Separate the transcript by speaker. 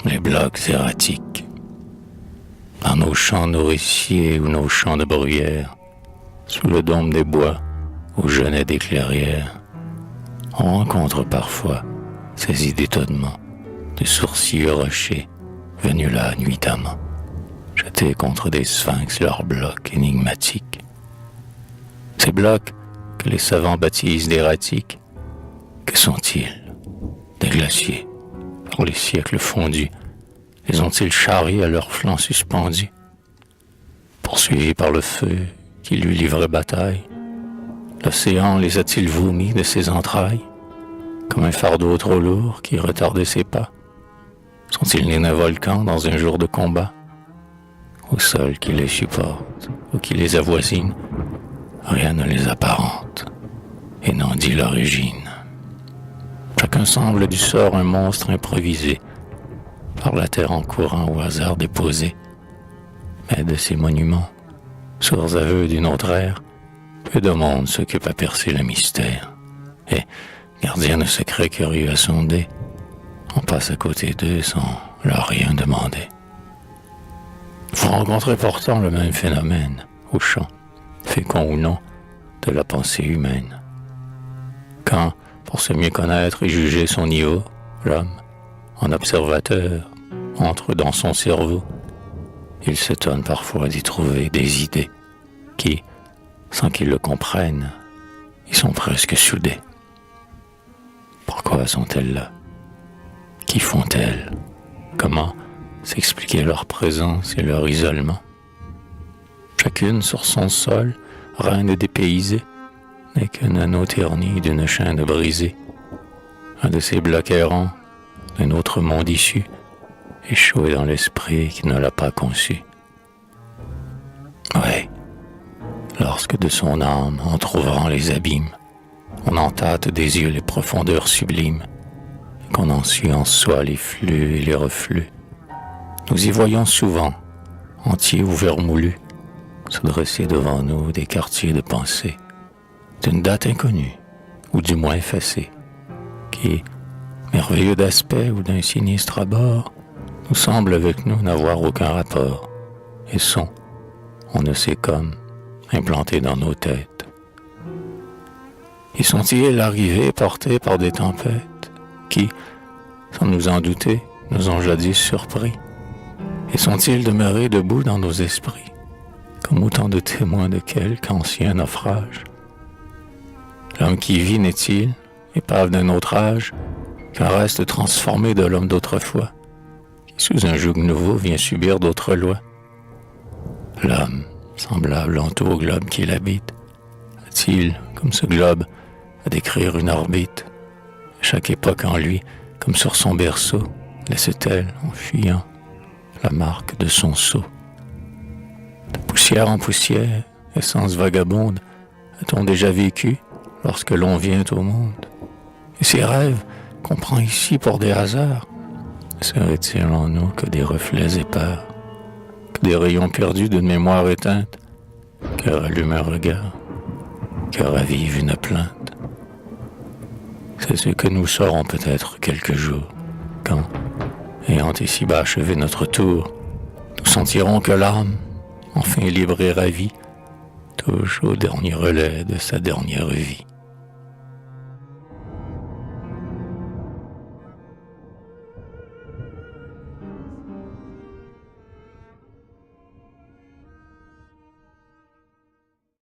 Speaker 1: les blocs erratiques. Dans nos champs nourriciers ou nos champs de bruyère, sous le dôme des bois, au genêt des clairières, on rencontre parfois ces d'étonnement, de sourcils rochers, venus là nuitamment, jetés contre des sphinx leurs blocs énigmatiques. Ces blocs que les savants baptisent d'erratiques, que sont-ils? Des glaciers, par les siècles fondus, les ont-ils charriés à leurs flancs suspendus? Poursuivis par le feu qui lui livrait bataille, l'océan les a-t-il vomis de ses entrailles, comme un fardeau trop lourd qui retardait ses pas? Sont-ils nés d'un volcan dans un jour de combat? Au sol qui les supporte ou qui les avoisine, rien ne les apparente et n'en dit l'origine. Chacun semble du sort un monstre improvisé, par la terre en courant au hasard déposé. Mais de ces monuments, sourds aveux d'une autre ère, peu de monde s'occupe à percer le mystère. Et, gardien de secrets curieux à sonder, on passe à côté d'eux sans leur rien demander. Vous rencontrez pourtant le même phénomène, au champ, fécond ou non, de la pensée humaine. Quand, pour se mieux connaître et juger son niveau, l'homme, en observateur, entre dans son cerveau, il s'étonne parfois d'y trouver des idées qui, sans qu'il le comprenne, y sont presque soudées. Pourquoi sont-elles là? Qui font-elles? Comment s'expliquer leur présence et leur isolement? Chacune sur son sol, reine dépaysée, n'est qu'un anneau terni d'une chaîne brisée. Un de ces blocs errants, d'un autre monde issu, échoué dans l'esprit qui ne l'a pas conçu. Oui, lorsque de son âme, en trouvant les abîmes, on en tâte des yeux les profondeurs sublimes, et qu'on en suit en soi les flux et les reflux, nous y voyons souvent, entiers ou vermoulus, se dresser devant nous des quartiers de pensée, d'une date inconnue, ou du moins effacée, qui, merveilleux d'aspect ou d'un sinistre abord, nous semble avec nous n'avoir aucun rapport, et sont, on ne sait comme, implantés dans nos têtes. Y sont-ils arrivés portés par des tempêtes, qui, sans nous en douter, nous ont jadis surpris? Et sont-ils demeurés debout dans nos esprits, comme autant de témoins de quelque ancien naufrage? L'homme qui vit n'est-il, épave d'un autre âge, qu'un reste transformé de l'homme d'autrefois, qui sous un joug nouveau vient subir d'autres lois? L'homme, semblable en tout au globe qu'il habite, a-t-il, comme ce globe, à décrire une orbite? Chaque époque en lui, comme sur son berceau, laisse-t-elle, en fuyant, la marque de son sceau? De poussière en poussière, essence vagabonde, a-t-on déjà vécu lorsque l'on vient au monde? Et ces rêves qu'on prend ici pour des hasards, seraient-ils en nous que des reflets épars, que des rayons perdus d'une mémoire éteinte, que rallume un regard, que ravive une plainte? C'est ce que nous saurons peut-être quelques jours, quand, ayant ici-bas achevé notre tour, nous sentirons que l'âme, enfin libre et ravie, touche au dernier relais de sa dernière vie.